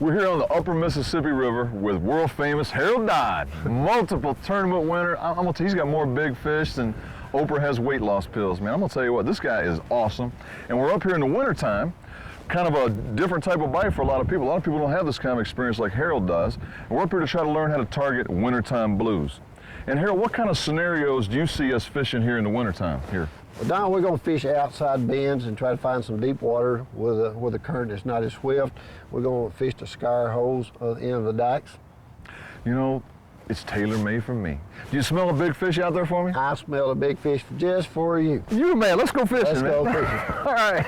We're here on the upper Mississippi River with world famous Harold Dodd, multiple tournament winner. I'm gonna tell you, he's got more big fish than Oprah has weight loss pills, man. I'm gonna tell you what, this guy is awesome. And we're up here in the wintertime, kind of a different type of bite for a lot of people. A lot of people don't have this kind of experience like Harold does. And we're up here to try to learn how to target wintertime blues. And Harold, what kind of scenarios do you see us fishing here in the wintertime here? Well, Don, we're going to fish outside bends and try to find some deep water where the current is not as swift. We're going to fish the scar holes at the end of the dikes. You know, it's tailor-made for me. Do you smell a big fish out there for me? I smell a big fish just for you. You, man, let's go fishing, man. Let's go fishing. All right.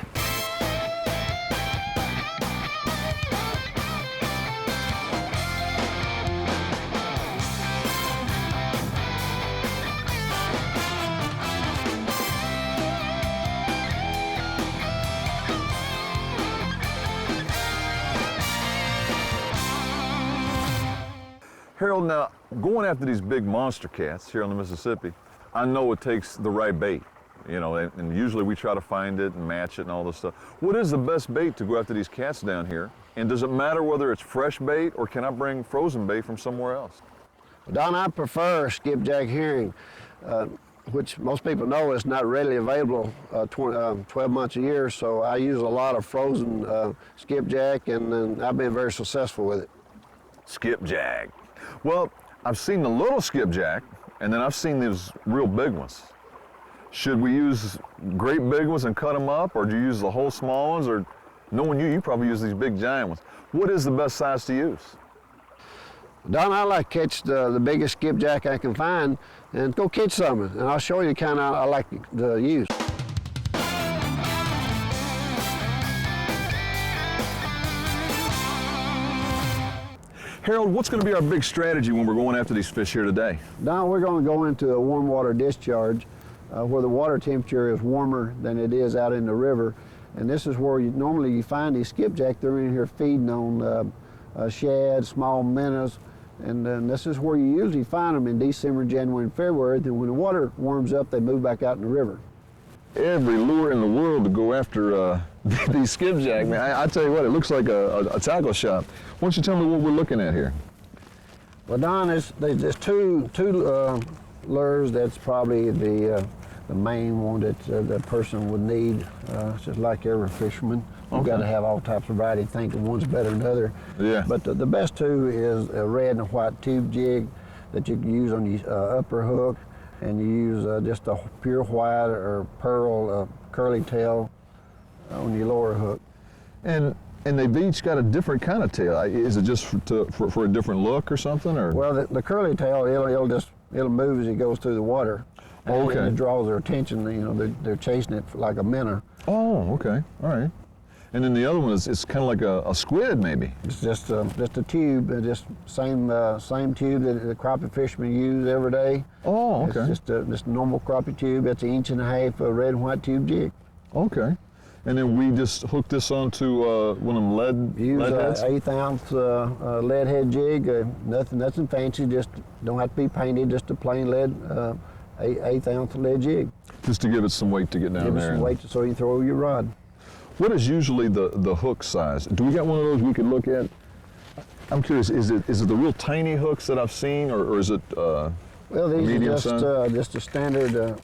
Harold, now, going after these big monster cats here on the Mississippi, I know it takes the right bait, you know, and usually we try to find it and match it and all this stuff. What is the best bait to go after these cats down here? And does it matter whether it's fresh bait or can I bring frozen bait from somewhere else? Don, I prefer skipjack herring, which most people know is not readily available 12 months a year, so I use a lot of frozen skipjack, and I've been very successful with it. Skipjack. Well, I've seen the little skipjack, and then I've seen these real big ones. Should we use great big ones and cut them up, or do you use the whole small ones? Or knowing you probably use these big giant ones. What is the best size to use? Don, I like to catch the biggest skipjack I can find and go catch some, and I'll show you the kind I like to use. Harold, what's going to be our big strategy when we're going after these fish here today? Don, we're going to go into a warm water discharge where the water temperature is warmer than it is out in the river. And this is where normally you find these skipjack. They're in here feeding on shad, small minnows. And then this is where you usually find them in December, January, and February. Then when the water warms up, they move back out in the river. Every lure in the world to go after these skipjack, man. I tell you what, it looks like a tackle shop. Why don't you tell me what we're looking at here? Well, Don, there's two lures. That's probably the main one that the person would need. It's just like every fisherman. You've got to have all types of variety, thinking one's better than the other. Yeah. But the best two is a red and a white tube jig that you can use on your upper hook, and you use just a pure white or pearl curly tail on your lower hook. And they've each got a different kind of tail. Is it just for a different look or something? Or? Well, the curly tail, it'll move as it goes through the water. And it draws their attention. You know, they're chasing it like a minnow. Oh, okay, all right. And then the other one is kind of like a squid, maybe. It's just a tube, just same tube that the crappie fishermen use every day. Oh, okay. It's just a normal crappie tube. It's 1.5 inches of red and white tube jig. Okay. And then we just hook this onto one of them lead heads? Use 1/8 ounce lead head jig. Nothing fancy. Just don't have to be painted. Just a plain lead 1/8 ounce lead jig. Just to give it some weight to get down there. Give it some weight so you throw your rod. What is usually the hook size? Do we got one of those we could look at? I'm curious. Is it the real tiny hooks that I've seen, or is it well, these are just a standard.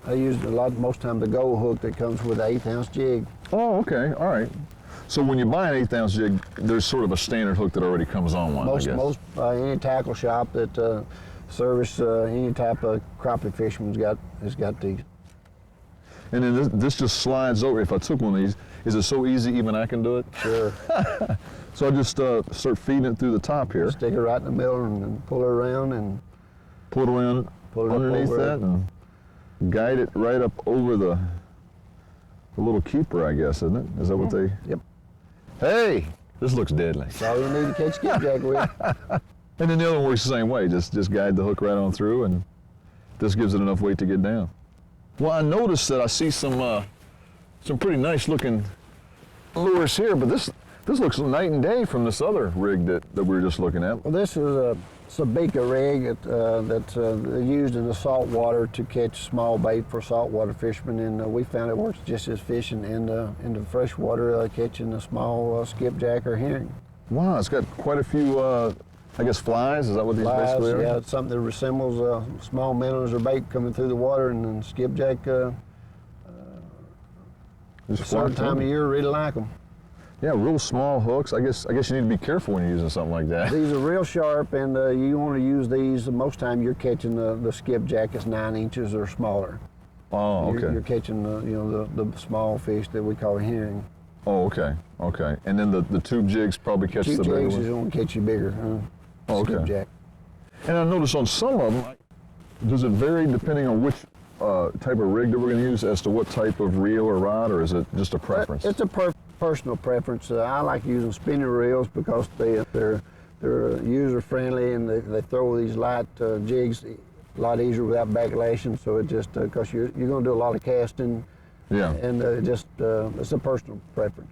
I use most time the gold hook that comes with an 1/8 ounce jig. Oh, okay, all right. So when you buy an 1/8 ounce jig, there's sort of a standard hook that already comes on one. I guess. Any tackle shop that service any type of crappie fisherman's has got these. And then this just slides over. If I took one of these, is it so easy even I can do it? Sure. So I just start feeding it through the top here. Stick it right in the middle and pull it around and pull it around underneath that and guide it right up over the little keeper, I guess, isn't it? Is that what they? Yep. Hey, this looks deadly. That's all you need to catch skipjack with. And then the other one works the same way. Just guide the hook right on through, and this gives it enough weight to get down. Well, I noticed that I see some pretty nice looking lures here, but this looks night and day from this other rig that we were just looking at. Well, this is a sabiki rig that's used in the salt water to catch small bait for saltwater fishermen, and we found it works just as fishing in the freshwater catching a small skipjack or herring. Wow, it's got quite a few, I guess, flies. Is that what these basically are? Yeah, it's something that resembles small minnows or bait coming through the water, and then skipjack, a certain time of year, really like them. Yeah, real small hooks. I guess you need to be careful when you're using something like that. These are real sharp, and you want to use these. Most time you're catching the skipjack is 9 inches or smaller. Oh, okay. You're catching the small fish that we call herring. Oh, okay, okay. And then the tube jigs probably catch the bigger jigs ones? is going to catch you bigger. Oh, okay. Skipjack. And I noticed on some of them, does it vary depending on which type of rig that we're going to use as to what type of reel or rod, or is it just a preference? It's a personal preference. I like using spinning reels because they're user friendly, and they throw these light jigs a lot easier without backlashing. So it just because you're going to do a lot of casting. Yeah. And it's a personal preference.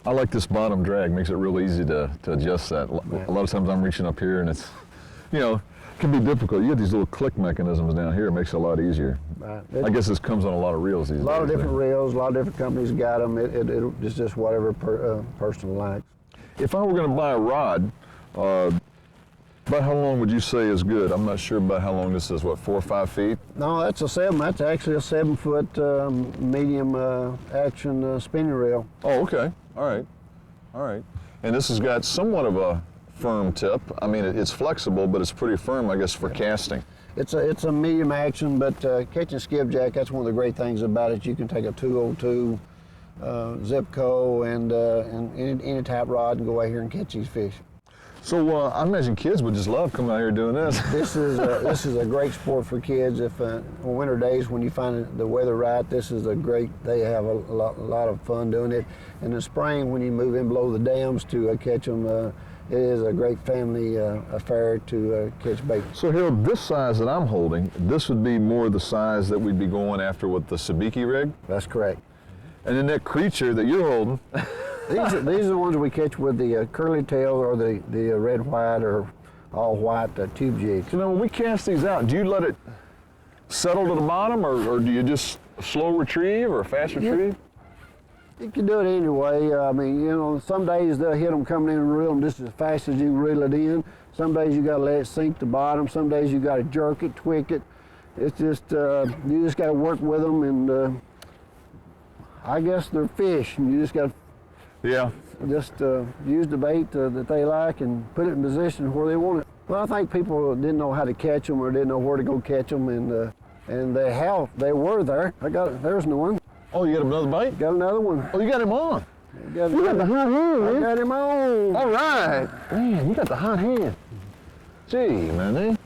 I like this bottom drag. Makes it real easy to adjust that. A lot of times I'm reaching up here and it's, it can be difficult. You get these little click mechanisms down here. It makes it a lot easier. Right. I guess this comes on a lot of reels these days. A lot of different reels, a lot of different companies got them. It's just whatever person likes. If I were going to buy a rod, about how long would you say is good? I'm not sure about how long this is. What, 4 or 5 feet? No, that's a 7. That's actually a 7-foot medium action spinning reel. Oh, okay. All right. All right. And this has got somewhat of a firm tip. I mean, it's flexible, but it's pretty firm, I guess, for casting. It's a medium action, but catching skipjack, that's one of the great things about it. You can take a 202 Zipco and any type rod and go out here and catch these fish. So I imagine kids would just love coming out here doing this. This is a great sport for kids. If on winter days when you find the weather right, this is they have a lot of fun doing it. In the spring when you move in below the dams to catch them, it is a great family affair to catch bait. So Harold, this size that I'm holding, this would be more the size that we'd be going after with the sabiki rig? That's correct. And then that creature that you're holding, These are the ones we catch with the curly tail or the red, white, or all white tube jigs. So now when we cast these out, do you let it settle to the bottom, or do you just slow retrieve or fast retrieve? You can do it anyway. I mean, some days they'll hit them coming in and reel them just as fast as you reel it in. Some days you got to let it sink to bottom. Some days you got to jerk it, tweak it. It's just you just got to work with them, and I guess they're fish, and you just got to just use the bait that they like and put it in position where they want it. Well, I think people didn't know how to catch them or didn't know where to go catch them, and they were there. There's no one. Oh, you got another bite? Got another one. Oh, you got him on. You got the hot hand, man. I got him on. All right. Man, you got the hot hand. Gee, man.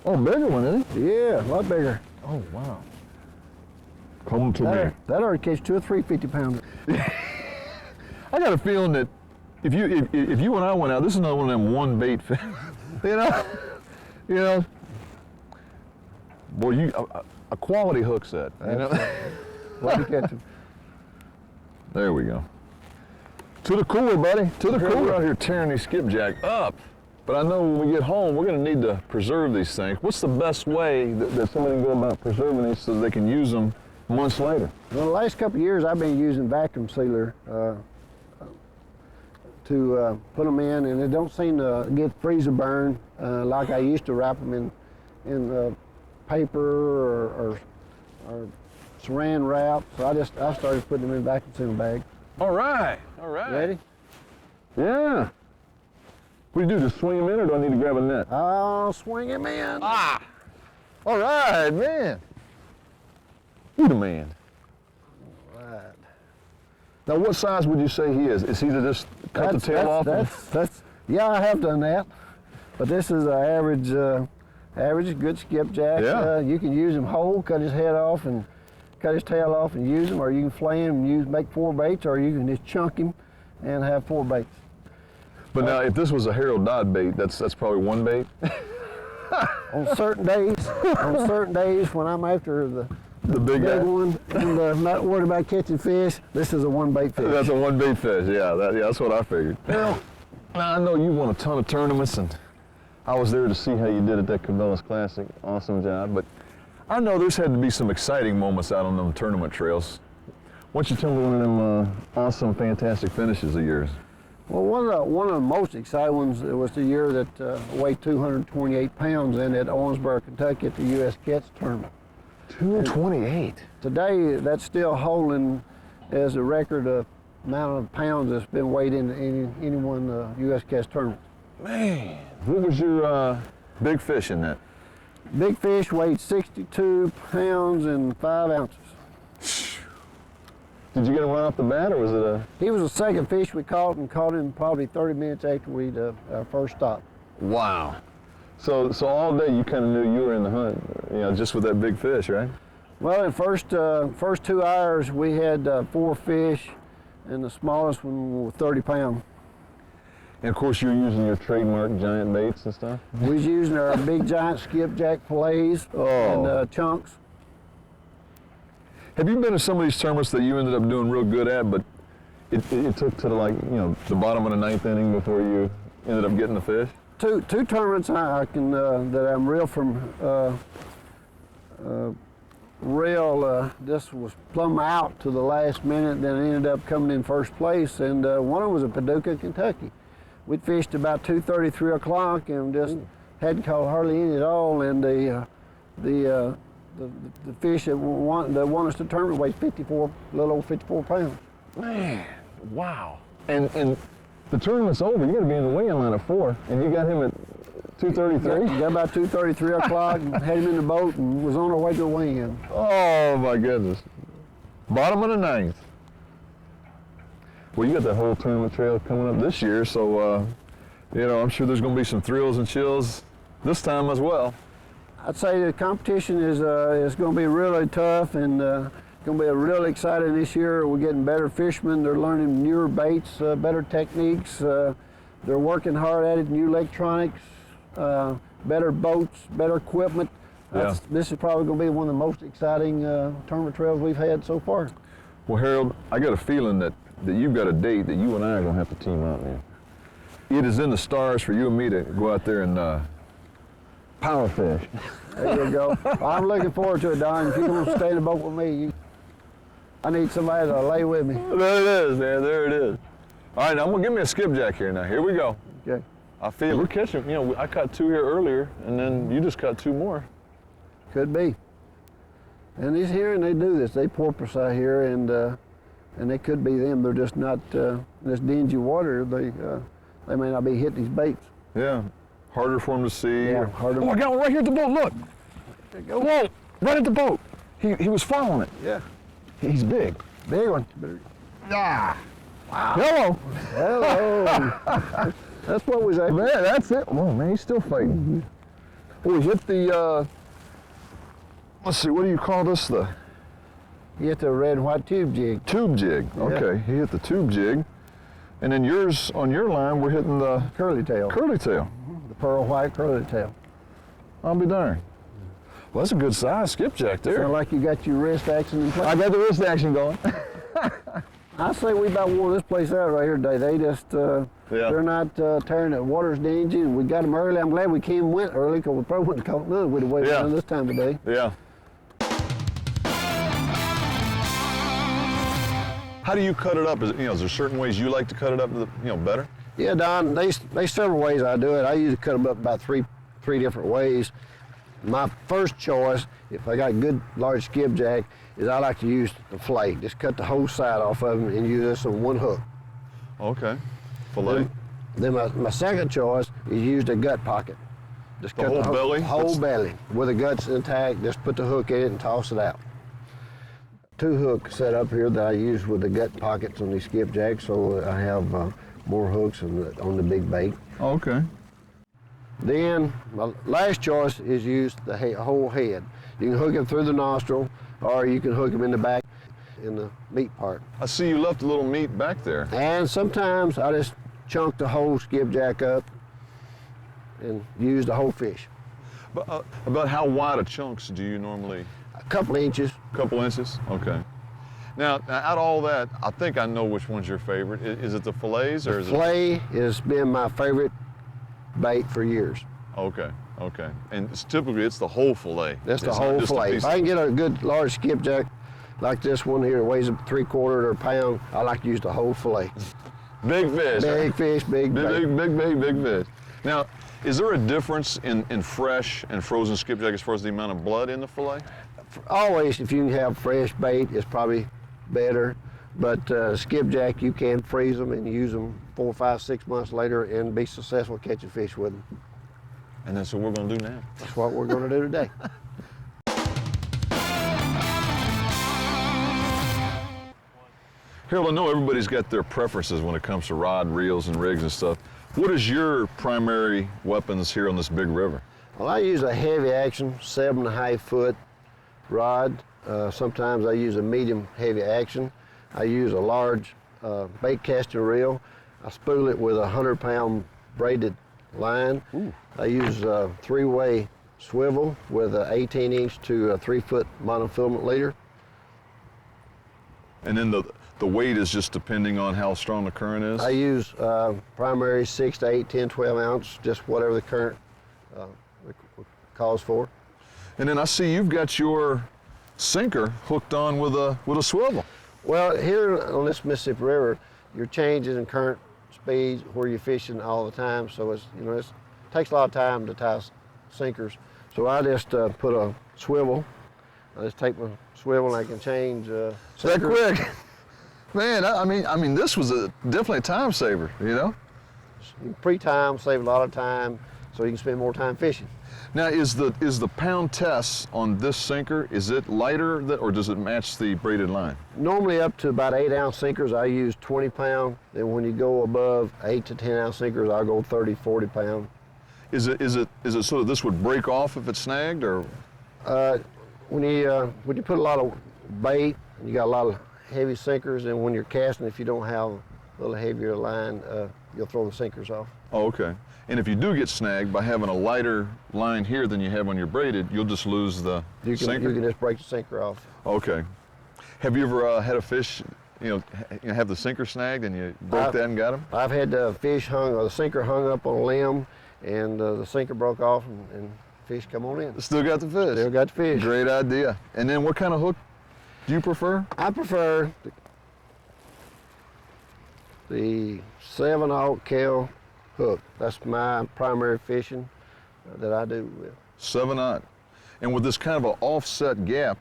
Oh, bigger one, isn't it? Yeah, a lot bigger. Oh, wow. Come to me. That ought to catch 2 or 3 50-pounders. I got a feeling that if you and I went out, this is another one of them one bait fish. you know. Boy, a quality hook set. Let me catch him. There we go. To the cooler, buddy. To the cooler. We're out here tearing these skipjack up. But I know when we get home, we're going to need to preserve these things. What's the best way that somebody can go about preserving these so they can use them months later? Well, the last couple of years, I've been using vacuum sealer to put them in, and it don't seem to get freezer burn like I used to wrap them in paper or saran wrap. So I started putting them in vacuum sealing bags. All right, all right. Ready? Yeah. What do you do, just swing them in, or do I need to grab a net? I'll swing him in. Ah! All right, man. You the man. All right. Now, what size would you say he is? Is he to just cut the tail off? Yeah, I have done that. But this is an average good skipjack. Yeah. You can use him whole, cut his head off and cut his tail off and use him, or you can flay him and make 4 baits, or you can just chunk him and have 4 baits. But now, if this was a Harold Dodd bait, that's probably 1 bait? On certain days when I'm after the big one and not worried about catching fish, this is a 1 bait fish. That's a 1 bait fish, yeah, that's what I figured. Well, I know you won a ton of tournaments, and I was there to see how you did at that Cabela's Classic. Awesome job. But I know there's had to be some exciting moments out on them tournament trails. Why don't you tell me one of them awesome, fantastic finishes of yours? Well, one of the most exciting ones was the year that weighed 228 pounds in at Owensboro, Kentucky at the U.S. Catch Tournament. 228? Today, that's still holding as a record of amount of pounds that's been weighed in any one U.S. Catch Tournament. Man, what was your big fish in that? Big fish weighed 62 pounds and 5 ounces. Did you get him right off the bat, or was it a? He was the second fish we caught, and caught him probably 30 minutes after we'd our first stop. Wow. So all day you kind of knew you were in the hunt, you know, just with that big fish, right? Well, in first 2 hours we had 4 fish, and the smallest one was 30 pounds. And of course you're using your trademark giant baits and stuff? We was using our big giant skipjack fillets and chunks. Have you been to some of these tournaments that you ended up doing real good at, but it took to the bottom of the 9th inning before you ended up getting the fish? Two tournaments I can that I'm real this was plumb out to the last minute, then ended up coming in first place, and one of them was at Paducah, Kentucky. We'd fished about 2:30, 3 o'clock, and just hadn't caught hardly any at all, and the fish that won us the tournament weighed a little over 54 pounds. Man, wow. And the tournament's over, you gotta be in the weigh-in line at 4, and you got him at 2:33? Got about 2:30, 3 o'clock, and had him in the boat, and was on our way to the weigh-in. Oh my goodness. Bottom of the 9th. Well, you got that whole tournament trail coming up this year, so I'm sure there's gonna be some thrills and chills this time as well. I'd say the competition is going to be really tough, and going to be really exciting this year. We're getting better fishermen. They're learning newer baits, better techniques. They're working hard at it, new electronics, better boats, better equipment. Yeah. This is probably going to be one of the most exciting tournament trails we've had so far. Well, Harold, I got a feeling that you've got a date that you and I are going to have to team up in. It is in the stars for you and me to go out there and power fish. There you go. I'm looking forward to it, Don. If you're going to stay in the boat with me, I need somebody to lay with me. There it is, man. There it is. All right, now I'm going to give me a skipjack here now. Here we go. Okay. I feel we're catching, I caught 2 here earlier, and then you just caught 2 more. Could be. And these here, and they do this. They porpoise out here, and they could be them. They're just not in this dingy water. They may not be hitting these baits. Yeah. Harder for them to see. Yeah, harder. Oh, I got one right here at the boat, look. There you go. Whoa, right at the boat. He was following it. Yeah. He's big. Big one. Ah. Wow. Hello. Hello. That's what we say. Man, that's it. Oh, man, he's still fighting. Oh, he hit the, let's see, what do you call this? You hit the red and white tube jig. Tube jig. Okay, he hit the tube jig. And then yours, on your line, we're hitting the Curly tail. Curly tail. The pearl white curly tail. I'll be darned. Well, that's a good size skipjack there. Sound like you got your wrist action in place. I got the wrist action going. I say we about wore this place out right here today. They just, they're not tearing it. Water's dingy, and we got them early. I'm glad we went early, because we probably wouldn't have caught none. We'd have waited around this time of day. Yeah. How do you cut it up? Is there certain ways you like to cut it up, better? Yeah, Don, there's several ways I do it. I usually cut them up about three different ways. My first choice, if I got good large skipjack, is I like to use the fillet. Just cut the whole side off of them and use this on one hook. Okay, fillet. Then my second choice is use the gut pocket. Just The cut whole belly? Whole belly with the guts intact. Just put the hook in it and toss it out. 2 hooks set up here that I use with the gut pockets on these skipjacks, so I have more hooks on the big bait. Okay. Then my last choice is use the whole head. You can hook him through the nostril, or you can hook him in the back, in the meat part. I see you left a little meat back there. And sometimes I just chunk the whole skipjack up and use the whole fish. But, about how wide of chunks do you normally? A couple inches. Couple inches? Okay. Now, out of all that, I think I know which one's your favorite. Is it the fillets or is it? Fillet has been my favorite bait for years. Okay, okay. And typically it's the whole fillet. That's the whole fillet. If I can get a good large skipjack like this one here, that weighs 3/4 or a pound, I like to use the whole fillet. Big fish. Big fish, big bait. Big fish. Now, is there a difference in fresh and frozen skipjack as far as the amount of blood in the fillet? Always, if you can have fresh bait, it's probably better. But skipjack, you can freeze them and use them 4, 5, 6 months later and be successful catching fish with them. And that's what we're going to do now. That's what we're going to do today. Harold, I know everybody's got their preferences when it comes to rod, reels, and rigs and stuff. What is your primary weapons here on this big river? Well, I use a heavy action 7.5 foot rod. Sometimes I use a medium heavy action. I use a large bait casting reel. I spool it with a 100-pound braided line. Ooh. I use a 3-way swivel with an 18-inch to a 3-foot monofilament leader. And then the weight is just depending on how strong the current is? I use primary 6 to 8, 10, 12 ounce, just whatever the current calls for. And then I see you've got your sinker hooked on with a swivel. Well, here on this Mississippi River, you're changing in current speeds where you're fishing all the time, so it takes a lot of time to tie sinkers. So I just put a swivel. I just take my swivel and I can change that sinkers. quick. Man, I mean, this was definitely a time saver, you know? Pre-time, save a lot of time, so you can spend more time fishing. Now, is the pound test on this sinker, is it lighter or does it match the braided line? Normally up to about 8-ounce sinkers, I use 20-pound. Then when you go above 8 to 10-ounce sinkers, I'll go 30, 40-pound. Is it so that this would break off if it's snagged, or? When you put a lot of bait, and you got a lot of heavy sinkers, and when you're casting, if you don't have a little heavier line, you'll throw the sinkers off. Oh, okay. And if you do get snagged by having a lighter line here than you have when you're braided, you'll just lose the sinker? You can just break the sinker off. Okay. Have you ever had a fish, have the sinker snagged and you broke that and got him? I've had the sinker hung up on a limb, and the sinker broke off, and fish come on in. Still got the fish? Still got the fish. Great idea. And then what kind of hook do you prefer? I prefer the 7/0 Cal hook. That's my primary fishing that I do with. 7/0. And with this kind of an offset gap,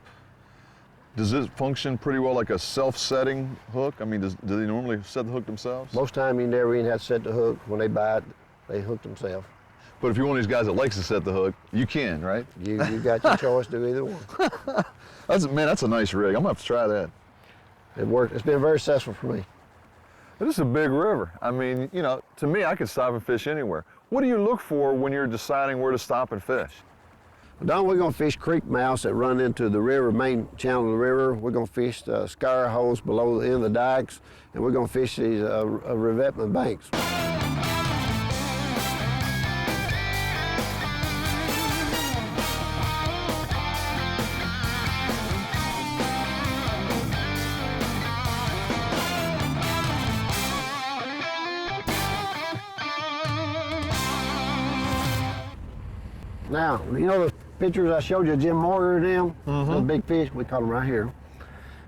does it function pretty well like a self-setting hook? I mean, do they normally set the hook themselves? Most time you never even have to set the hook. When they bite, they hook themselves. But if you're one of these guys that likes to set the hook, you can, right? You got your choice, do either one. That's a nice rig. I'm gonna have to try that. It worked. It's been very successful for me. This is a big river. I mean, to me, I could stop and fish anywhere. What do you look for when you're deciding where to stop and fish? Don, we're gonna fish creek mouths that run into the river, main channel of the river. We're gonna fish the scour holes below the end of the dikes, and we're gonna fish these revetment banks. Now, the pictures I showed you, Jim Moyer and them, the big fish, we caught them right here.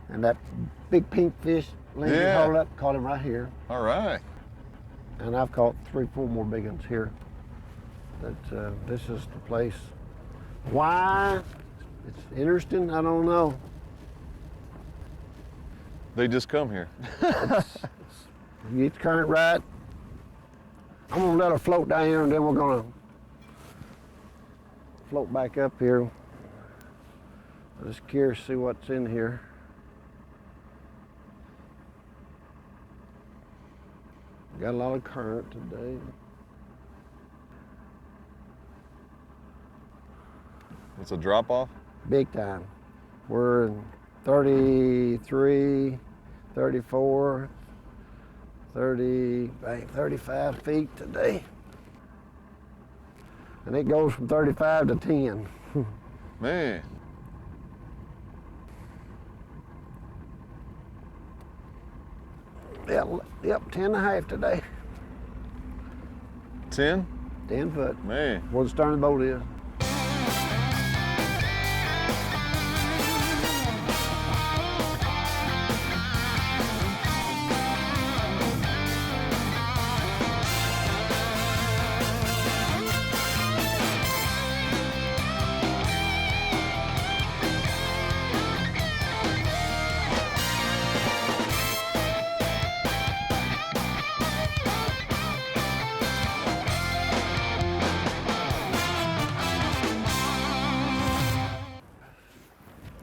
And that big pink fish, Lindsay hauled up, caught him right here. All right. And I've caught 3, 4 more big ones here. But this is the place. Why? It's interesting, I don't know. They just come here. You get the current right. I'm gonna let her float down here, and then we're gonna float back up here. I'm just curious to see what's in here. Got a lot of current today. It's a drop off? Big time. We're in 33, 34, 30, 35 feet today. And it goes from 35 to 10. Man. Yep, 10.5 today. 10? 10 foot. Man. Where the stern of the boat is.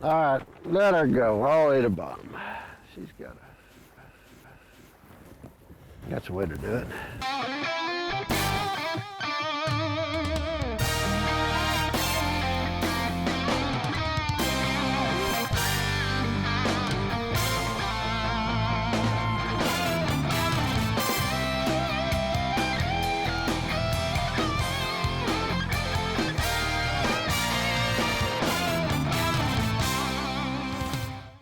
All right, let her go all the way to the bottom. She's got that's the way to do it.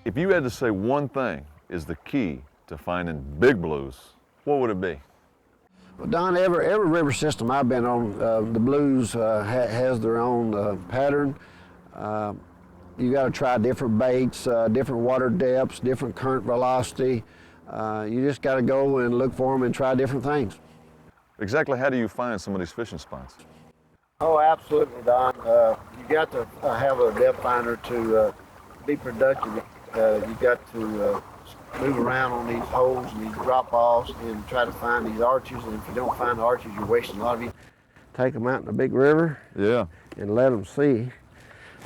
If you had to say one thing is the key to finding big blues, what would it be? Well, Don, every river system I've been on, the blues has their own pattern. You got to try different baits, different water depths, different current velocity. You just got to go and look for them and try different things. Exactly how do you find some of these fishing spots? Oh, absolutely, Don. You got to have a depth finder to be productive. You got to move around on these holes and these drop-offs and try to find these arches. And if you don't find the arches, you're wasting a lot of you. Take them out in a big river. Yeah. And let them see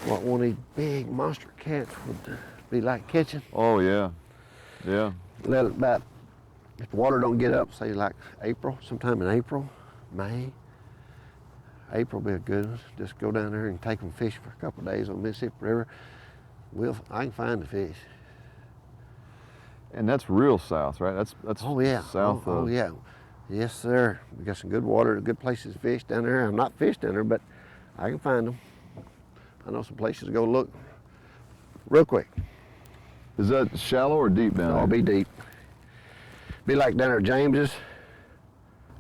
what one of these big monster cats would be like catching. Oh, yeah. Yeah. Let it about, if the water don't get up, say like April, sometime in April, May. April will be a good one. Just go down there and take them fish for a couple of days on Mississippi River. I can find the fish. And that's real south, right? That's oh yeah, south of... Oh yeah, yes sir. We got some good water, good places to fish down there. I'm not fished down there, but I can find them. I know some places to go look real quick. Is that shallow or deep down there? It'll be deep. Be like down there at James's,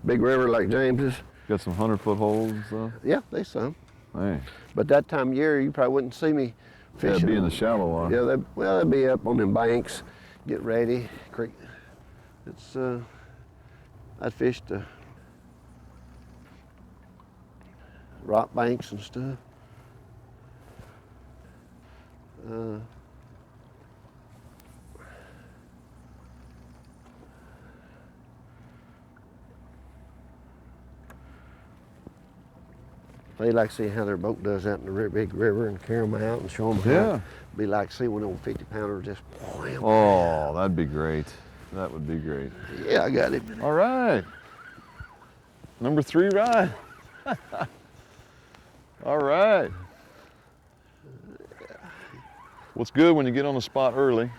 big river like James's. Got some 100-foot holes and stuff? Yeah, there's some. Hey. But that time of year, you probably wouldn't see me fishing. Yeah, it'd be in the shallow water. Yeah, they'd be up on them banks, get ready. Creek. It's I fished rock banks and stuff. They like to see how their boat does out in the big river and carry them out and show them how. Be like see one of them 50-pounder just wham. Oh, that'd be great. That would be great. Yeah, I got him. All right. Number 3 ride. All right. What's good when you get on the spot early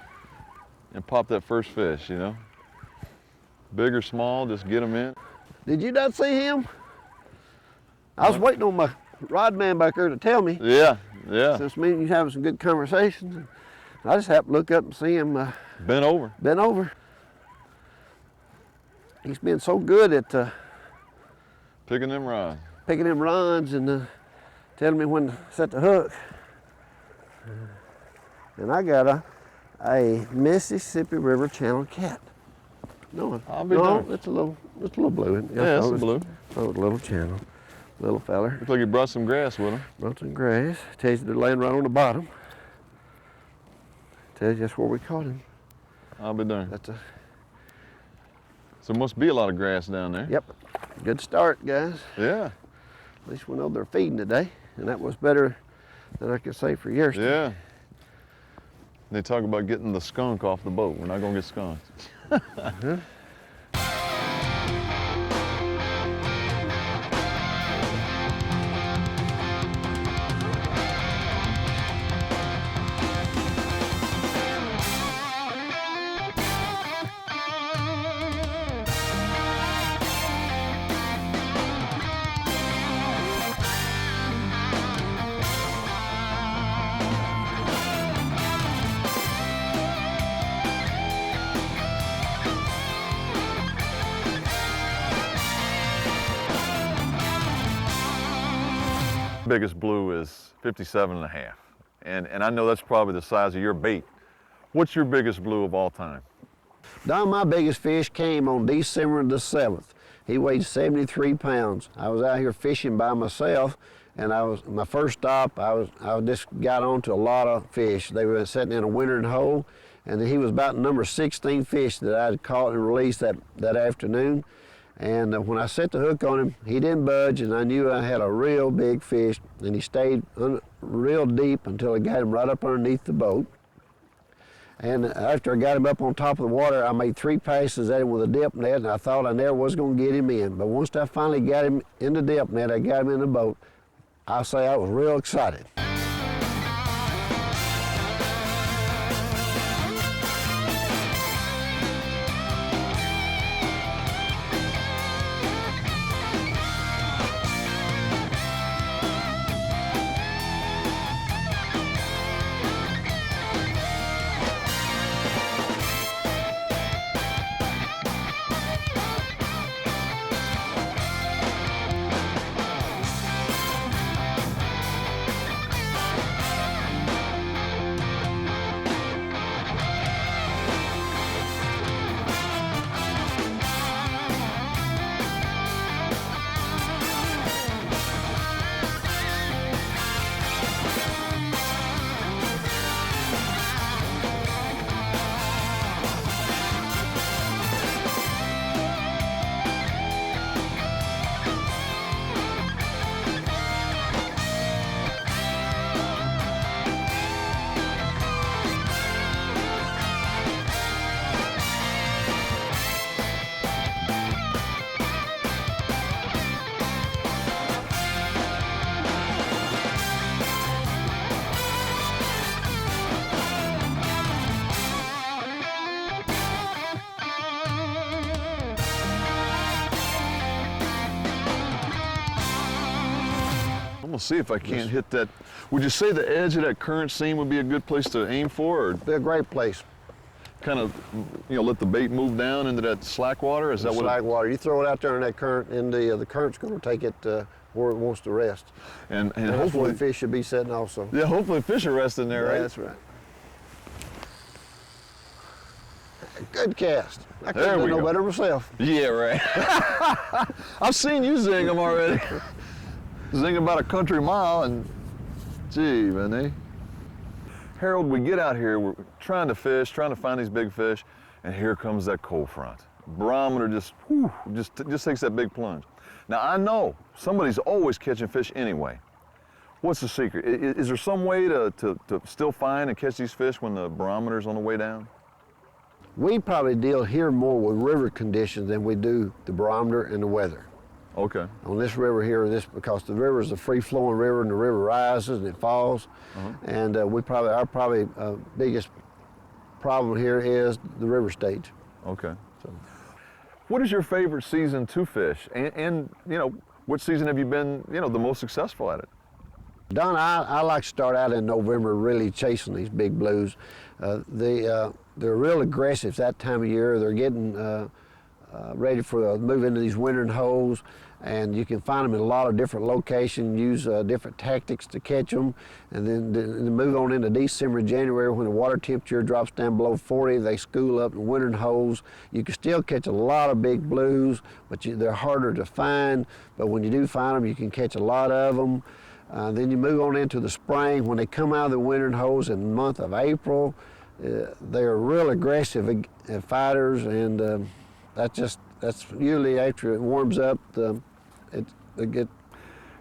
and pop that first fish, you know? Big or small, just get them in. Did you not see him? I was waiting on my rod man back there to tell me. Yeah, yeah. Since me and you having some good conversations. And I just happened to look up and see him. Bent over. Bent over. He's been so good at picking them rods. Picking them rods and telling me when to set the hook. And I got a Mississippi River Channel cat. No, it's a little blue. Yeah, it's a blue. Oh, a little channel. Little feller. Looks like you brought some grass with him. Brought some grass. Tells you they're laying right on the bottom. Tells you that's where we caught him. I'll be darned. That's So there must be a lot of grass down there. Yep. Good start, guys. Yeah. At least we know they're feeding today, and that was better than I could say for years. Yeah. They talk about getting the skunk off the boat. We're not gonna get skunked. Biggest blue is 57.5. And I know that's probably the size of your bait. What's your biggest blue of all time? Don, my biggest fish came on December the 7th. He weighed 73 pounds. I was out here fishing by myself, and my first stop, I just got onto a lot of fish. They were sitting in a wintering hole, and he was about number 16 fish that I had caught and released that afternoon. And when I set the hook on him, he didn't budge, and I knew I had a real big fish, and he stayed real deep until I got him right up underneath the boat. And after I got him up on top of the water, I made 3 passes at him with a dip net, and I thought I never was going to get him in. But once I finally got him in the dip net, I got him in the boat, I'll say I was real excited. I'm gonna see if I can't hit that. Would you say the edge of that current seam would be a good place to aim for, or Be a great place. kind of, let the bait move down into that slack water? Is that what? Slack water. You throw it out there in that current, and the current's going to take it where it wants to rest. And That's where hopefully, the fish should be sitting also. yeah, hopefully fish are resting there, right? That's right. Good cast. I There couldn't we do no go. better myself. Yeah, right. I've seen you zing them already. Zing about a country mile, and gee, man. Harold, we get out here, we're trying to fish, trying to find these big fish, and here comes that cold front. Barometer just takes that big plunge. Now I know somebody's always catching fish anyway. What's the secret? Is there some way to still find and catch these fish when the barometer's on the way down? We probably deal here more with river conditions than we do the barometer and the weather. Okay. On this river here, because the river is a free-flowing river, and the river rises and it falls, and our biggest problem here is the river stage. Okay. So, what is your favorite season to fish? And what season have you been, the most successful at it? Don, I like to start out in November really chasing these big blues. They're real aggressive that time of year. They're getting ready for move into these wintering holes, and you can find them in a lot of different locations, use different tactics to catch them, and then move on into December, January, when the water temperature drops down below 40, they school up in wintering holes. You can still catch a lot of big blues, but they're harder to find, but when you do find them, you can catch a lot of them. Then you move on into the spring. When they come out of the wintering holes in the month of April, they're real aggressive fighters, and that's usually after it warms up, they get.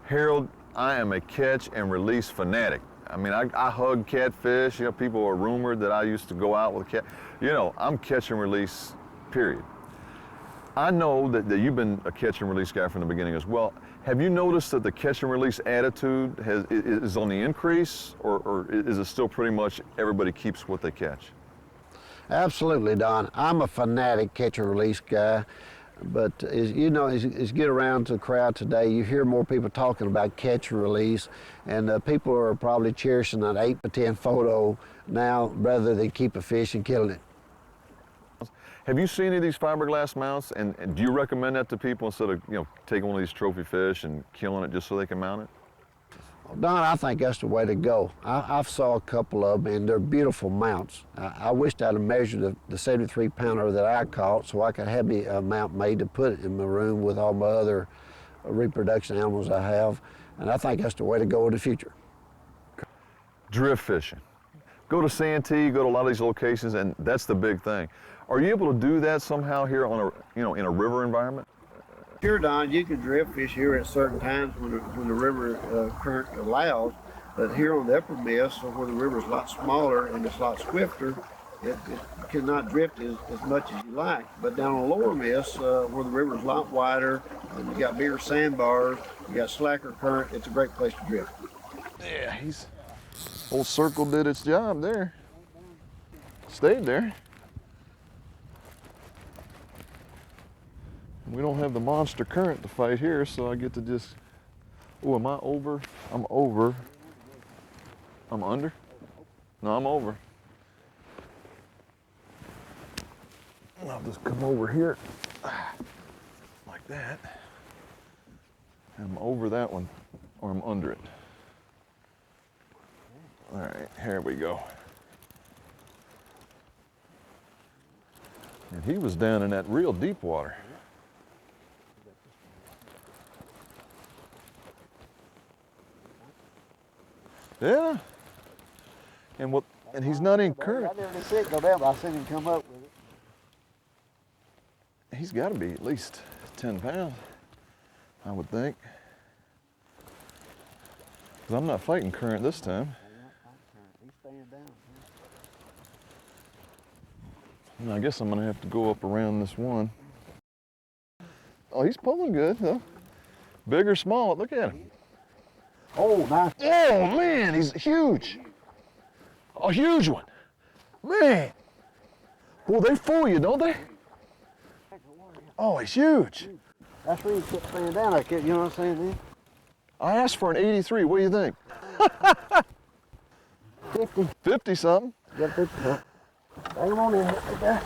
Harold, I am a catch and release fanatic. I mean, I hug catfish. People are rumored that I used to go out with a cat. I'm catch and release, period. I know that you've been a catch and release guy from the beginning as well. Have you noticed that the catch and release attitude is on the increase, or is it still pretty much everybody keeps what they catch? Absolutely, Don. I'm a fanatic catch and release guy, but as you get around to the crowd today, you hear more people talking about catch and release, and people are probably cherishing that 8 by 10 photo now rather than keep a fish and killing it. Have you seen any of these fiberglass mounts, and do you recommend that to people instead of taking one of these trophy fish and killing it just so they can mount it? Well, Don, I think that's the way to go. I've saw a couple of them, and they're beautiful mounts. I wished I'd have measured the 73-pounder that I caught so I could have me a mount made to put in my room with all my other reproduction animals I have, and I think that's the way to go in the future. Drift fishing. Go to Santee, go to a lot of these locations, and that's the big thing. Are you able to do that somehow here on in a river environment? Sure, Don, you can drift fish here at certain times when the river current allows, but here on the upper miss, where the river is a lot smaller and it's a lot swifter, it cannot drift as much as you like. But down on lower miss, where the river is a lot wider, and you got bigger sandbars, you got slacker current, it's a great place to drift. Yeah, old circle did its job there. Stayed there. We don't have the monster current to fight here, so I get to just, oh, am I over? I'm over. I'm under? No, I'm over. And I'll just come over here, like that. And I'm over that one, or I'm under it. All right, here we go. And he was down in that real deep water. Yeah. And he's not in current. I never see it go down, but I seen him come up with it. He's got to be at least 10 pounds, I would think. Because I'm not fighting current this time. He's staying down. And I guess I'm going to have to go up around this one. Oh, he's pulling good, though. Big or small, look at him. Oh, nice. Oh, man, he's huge. A huge one. Man. Well, they fool you, don't they? Oh, he's huge. That's where he kept staying down. You know what I'm saying, man? I asked for an 83. What do you think? 50. 50 something. Got 50. Bring him on in. Okay.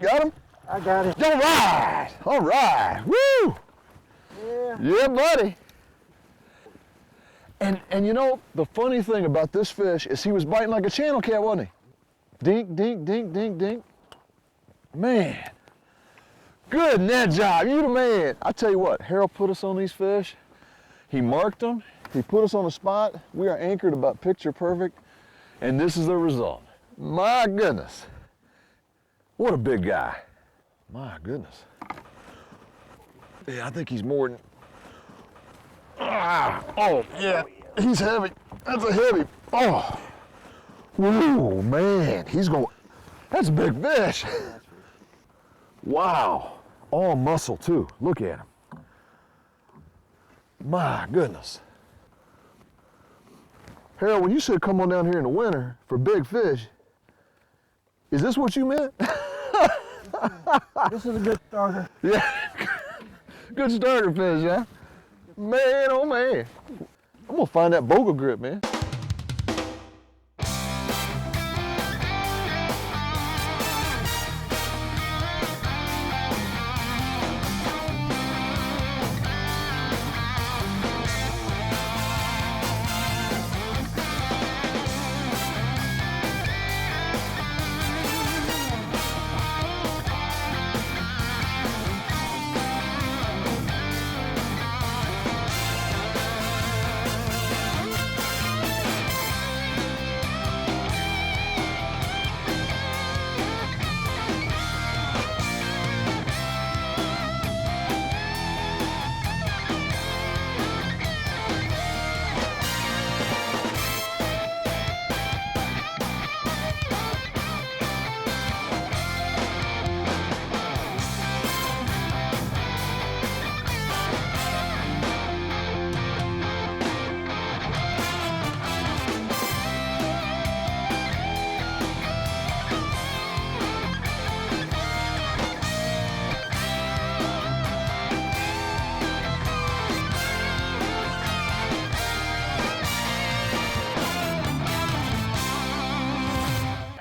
Got him? I got it. All right. All right. Woo. Yeah. Yeah, buddy. And you know, the funny thing about this fish is he was biting like a channel cat, wasn't he? Dink, dink, dink, dink, dink. Man. Good net job. You the man. I tell you what, Harold put us on these fish. He marked them. He put us on the spot. We are anchored about picture perfect. And this is the result. My goodness. What a big guy. My goodness. Yeah, I think he's more than... Oh, yeah, he's heavy. That's a heavy. Oh. Whoa, man. He's going... That's a big fish. Wow. All muscle, too. Look at him. My goodness. Harold, when you said come on down here in the winter for big fish, is this what you meant? This is a good starter. Yeah. Good starter fish, huh? Man, oh man. I'm gonna find that boga grip, man.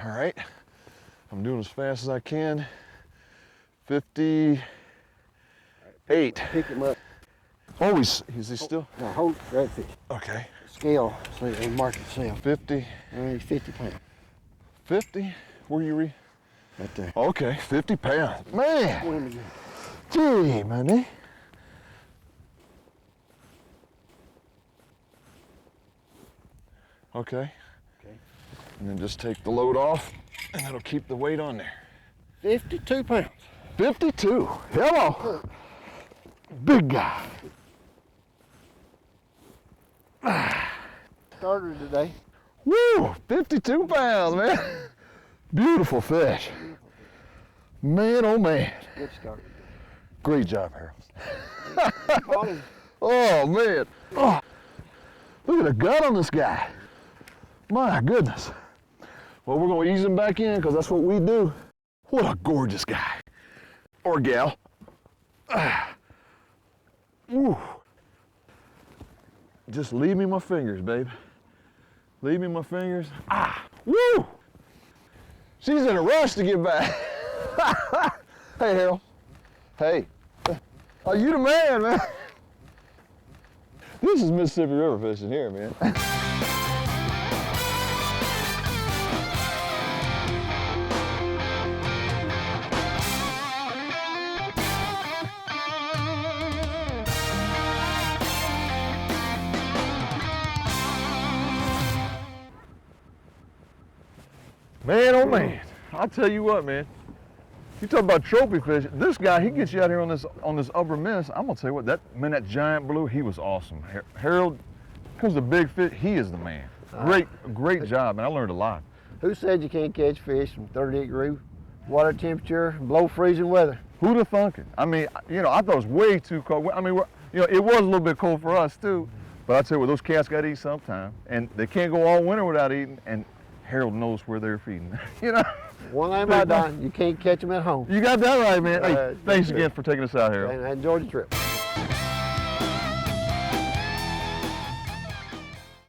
Right, I'm doing as fast as I can. 58. Pick him up. Oh, is he still? No, hold redfish. Okay. Scale, so you can mark yourself. 50. He's 50 pounds. 50? Where you re? Right there. Okay, 50 pounds. Man, Swim again. gee, money. Okay. Okay. And then just take the load off, and that'll keep the weight on there. 52 pounds. 52. Hello. Big guy. Starter today. Woo! 52 pounds, man. Beautiful fish. Man, oh man. Good start. Great job, Harold. Caught him. Oh man. Oh, look at the gut on this guy. My goodness. Well, we're gonna ease him back in because that's what we do. What a gorgeous guy. Or gal. Woo. Just leave me my fingers, babe. Leave me my fingers. Woo! She's in a rush to get back. Hey, Harold. Hey. Oh, you the man, man. This is Mississippi River fishing here, man. Man, oh man, I'll tell you what, man. You talk about trophy fish. This guy, he gets you out here on this upper miss. I'm gonna tell you what, that giant blue, he was awesome. Harold, comes to big fish, he is the man. Great job, man. I learned a lot. Who said you can't catch fish from 30-degree water temperature, below freezing weather? Who'd have thunk it? I mean, you know, I thought it was way too cold. I mean, you know, it was a little bit cold for us too. But I tell you what, those cats got to eat sometime, and they can't go all winter without eating. And Harold knows where they're feeding. You know. One thing about Don, you can't catch them at home. You got that right, man. Hey, thanks again for taking us out, Harold. And I enjoyed the trip.